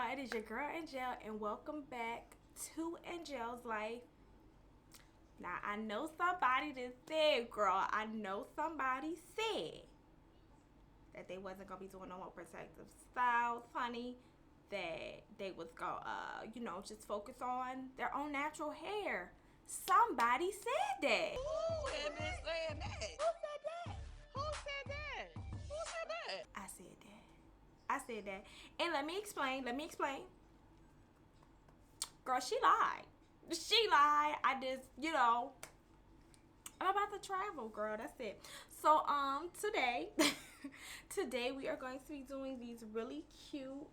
y'all, it is your girl Angelle, and welcome back to Angelle's Life. Now, I know somebody that said, girl, I know somebody said that they wasn't going to be doing no more protective styles, honey, that they was going to, just focus on their own natural hair. Somebody said that. Who had been saying that? Who said that? Who said that? Who said that? I said that. And let me explain. Girl, she lied. I just, I'm about to travel, girl. That's it. So, today we are going to be doing these really cute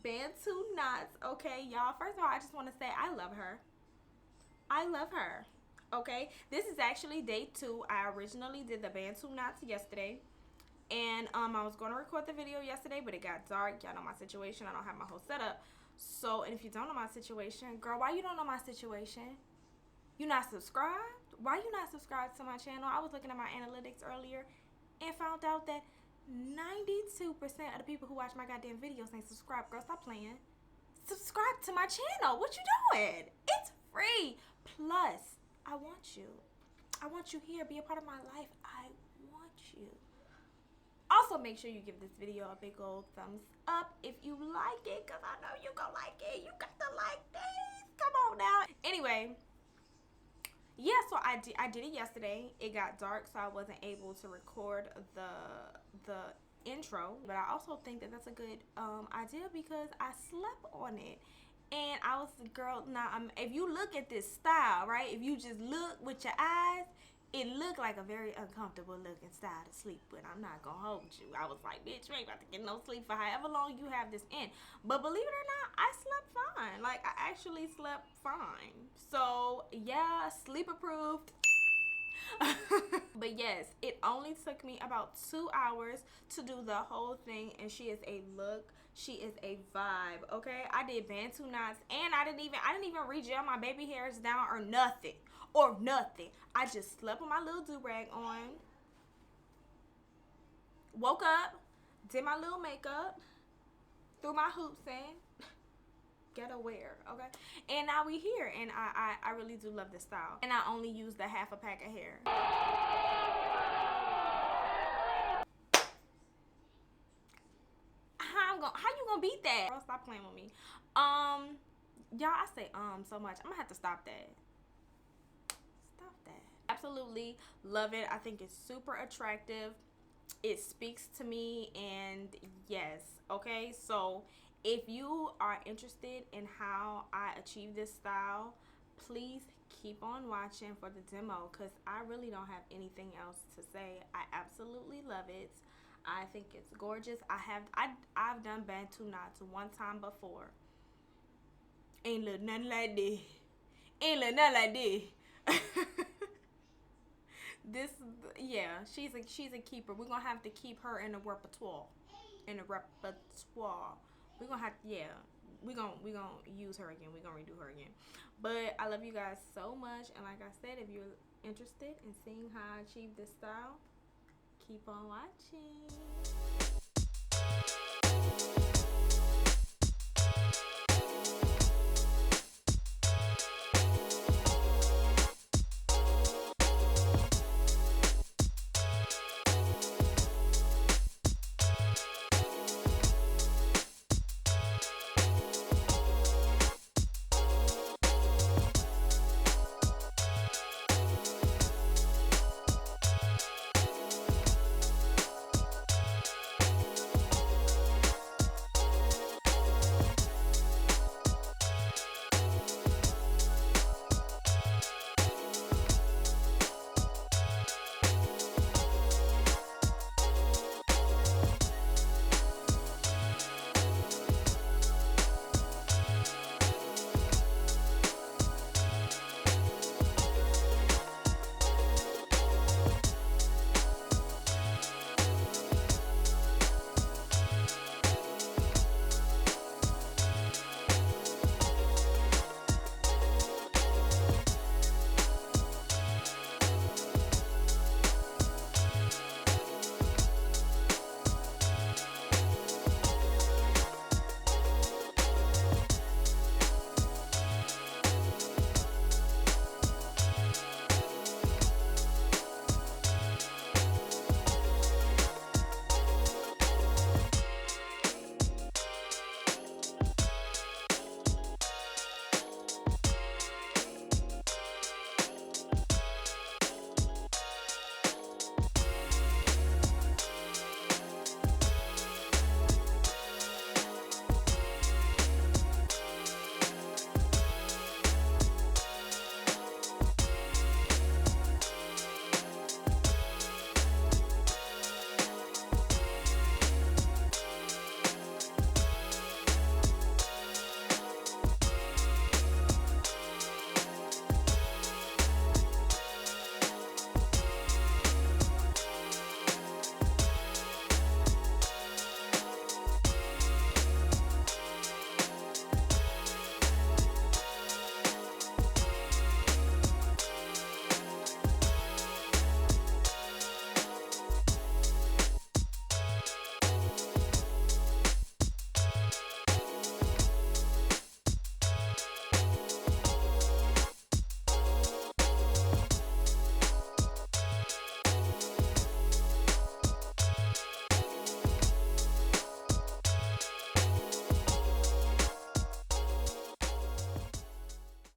Bantu knots, okay, y'all? First of all, I just want to say I love her. Okay? This is actually day 2. I originally did the Bantu knots yesterday. And I was going to record the video yesterday, but it got dark. Y'all know my situation. I don't have my whole setup. So, and if you don't know my situation, girl, why you don't know my situation? You not subscribed? Why you not subscribed to my channel? I was looking at my analytics earlier and found out that 92% of the people who watch my goddamn videos ain't subscribed. Girl, stop playing. Subscribe to my channel. What you doing? It's free. Plus, I want you. I want you here. Be a part of my life. I want you. Also, make sure you give this video a big old thumbs up if you like it, because I know you gonna like it. You got to like this. Come on now. Anyway, yeah, so I did it yesterday. It got dark, so I wasn't able to record the intro. But I also think that that's a good idea because I slept on it. And I was, girl, if you look at this style, right, if you just look with your eyes, it looked like a very uncomfortable looking style to sleep with. I'm not gonna hold you. I was like, bitch, you ain't about to get no sleep for however long you have this in. But believe it or not, I slept fine. Like, I actually slept fine. So, yeah, sleep approved. But yes, it only took me about 2 hours to do the whole thing, and she is a look. She is a vibe. Okay, I did Bantu knots, and I didn't even regel my baby hairs down or nothing. I just slept with my little do-rag on, woke up, did my little makeup, threw my hoops in, ghetto wear, okay, and now we here, and I really do love this style, and I only used a half a pack of hair. How you gonna beat that? Girl, stop playing with me. Y'all, I say so much. I'm gonna have to stop that. Absolutely love it. I think it's super attractive. It speaks to me, and yes, okay, so if you are interested in how I achieve this style, please keep on watching for the demo, because I really don't have anything else to say. I absolutely love it. I think it's gorgeous. I've done Bantu knots one time before. Ain't look nothing like this. This, yeah, she's a keeper. We're gonna have to keep her in the repertoire. We're gonna have, yeah, we're gonna use her again. We're gonna redo her again. But I love you guys so much, and like I said, if you're interested in seeing how I achieve this style, keep on watching.